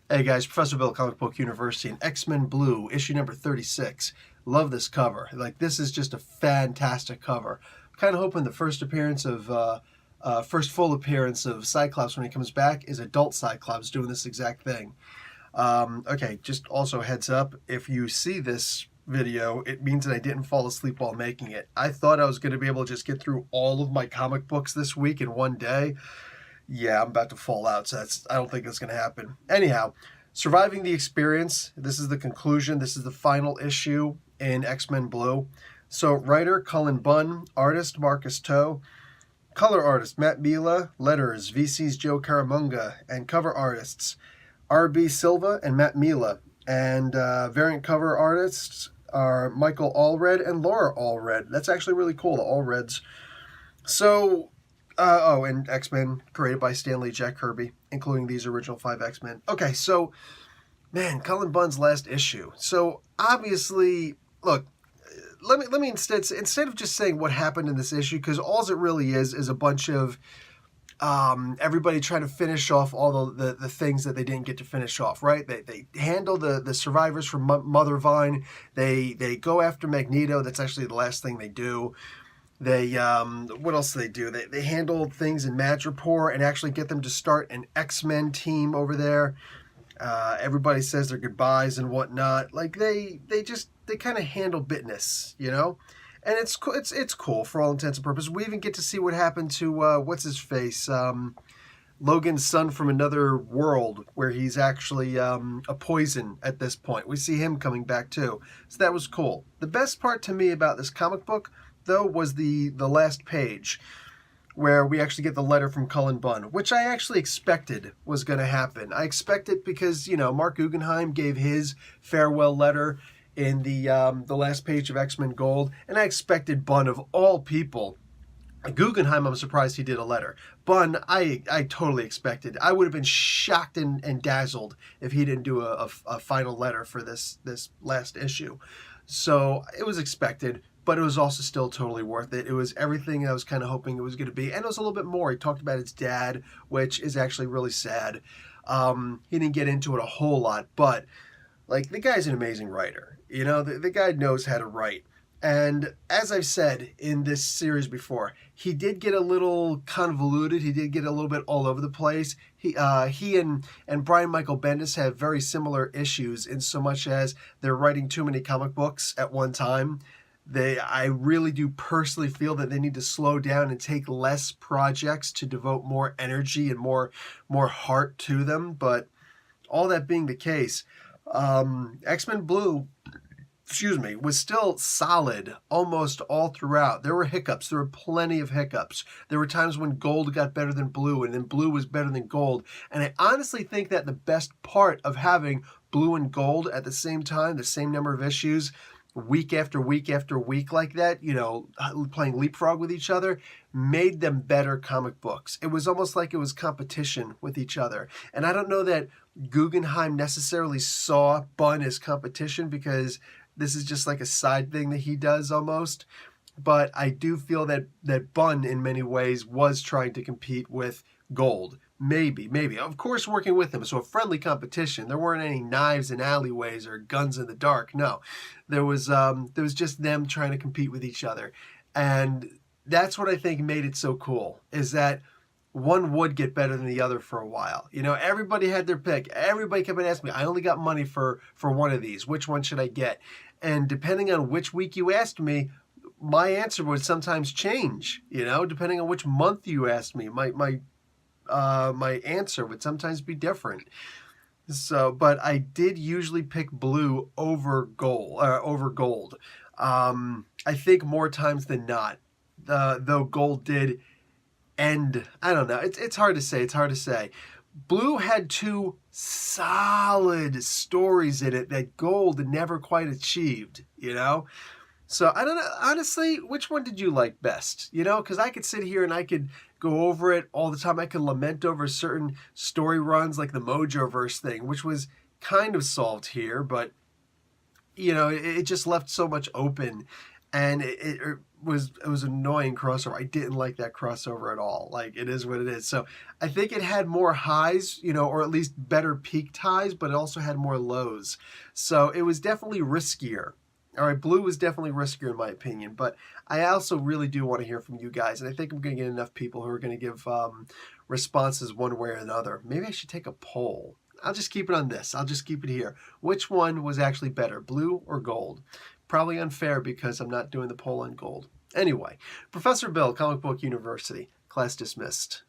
Hey guys, Professor Bill, Comic Book University, and X-Men Blue, issue number 36. Love this cover. Like, this is just a fantastic cover. Kind of hoping the first full appearance of Cyclops when he comes back is adult Cyclops doing this exact thing. Okay, just also heads up, if you see this video, it means that I didn't fall asleep while making it. I thought I was going to be able to just get through all of my comic books this week in one day. Yeah, I'm about to fall out, so I don't think that's going to happen. Anyhow, surviving the experience. This is the conclusion. This is the final issue in X-Men Blue. So, writer Cullen Bunn, artist Marcus Toe, color artist Matt Mila, letters VC's Joe Caramunga, and cover artists R.B. Silva and Matt Mila. And variant cover artists are Michael Allred and Laura Allred. That's actually really cool, the Allreds. So, and X-Men created by Stan Lee, Jack Kirby, including these original 5 X-Men. Okay, so, man, Cullen Bunn's last issue. So, obviously, look, let me instead of just saying what happened in this issue, because all it really is a bunch of everybody trying to finish off all the things that they didn't get to finish off, right? They handle the survivors from Mother Vine. They go after Magneto. That's actually the last thing they do. They, what else do they do? They handle things in Madripoor and actually get them to start an X-Men team over there. Everybody says their goodbyes and whatnot. Like, they kind of handle business, you know? And it's cool for all intents and purposes. We even get to see what happened to, what's-his-face, Logan's son from another world, where he's actually a poison at this point. We see him coming back, too. So that was cool. The best part to me about this comic book, though, was the last page, where we actually get the letter from Cullen Bunn, which I actually expected was going to happen. I expected because, you know, Mark Guggenheim gave his farewell letter in the last page of X-Men Gold, and I expected Bunn, of all people. Guggenheim, I'm surprised he did a letter. Bunn, I totally expected. I would have been shocked and dazzled if he didn't do a final letter for this last issue. So it was expected, but it was also still totally worth it. It was everything I was kind of hoping it was going to be, and it was a little bit more. He talked about his dad, which is actually really sad. He didn't get into it a whole lot, but like, the guy's an amazing writer. You know, the guy knows how to write. And as I've said in this series before, he did get a little convoluted. He did get a little bit all over the place. He and Brian Michael Bendis have very similar issues in so much as they're writing too many comic books at one time. I really do personally feel that they need to slow down and take less projects to devote more energy and more heart to them. But all that being the case, X-Men Blue, was still solid almost all throughout. There were hiccups. There were plenty of hiccups. There were times when Gold got better than Blue, and then Blue was better than Gold. And I honestly think that the best part of having Blue and Gold at the same time, the same number of issues, week after week after week like that, you know, playing leapfrog with each other, made them better comic books. It was almost like it was competition with each other. And I don't know that Guggenheim necessarily saw Bunn as competition, because this is just like a side thing that he does almost. But I do feel that Bunn, in many ways, was trying to compete with Gold. Maybe. Of course, working with him. So a friendly competition. There weren't any knives in alleyways or guns in the dark. No. There was just them trying to compete with each other. And that's what I think made it so cool, is that one would get better than the other for a while. You know, everybody had their pick. Everybody kept on asking me, I only got money for one of these. Which one should I get? And depending on which week you asked me, my answer would sometimes change, you know, depending on which month you asked me. My answer would sometimes be different. So, but I did usually pick Blue over Gold. I think more times than not, though Gold did end. I don't know. It's hard to say. Blue had 2 solid stories in it that Gold never quite achieved, you know? So, I don't know. Honestly, which one did you like best? You know, because I could sit here and I could go over it all the time. I could lament over certain story runs, like the Mojoverse thing, which was kind of solved here, but, you know, it just left so much open. and it was an annoying crossover. I didn't like that crossover at all. Like, it is what it is. So I think it had more highs, you know, or at least better peaked highs, but it also had more lows. So it was definitely riskier. All right, blue was definitely riskier in my opinion, but I also really do want to hear from you guys, and I think I'm going to get enough people who are going to give responses one way or another. Maybe I should take a poll. I'll just keep it on this. I'll just keep it here. Which one was actually better, blue or gold? Probably unfair because I'm not doing the poll on gold. Anyway, Professor Bill, Comic Book University. Class dismissed.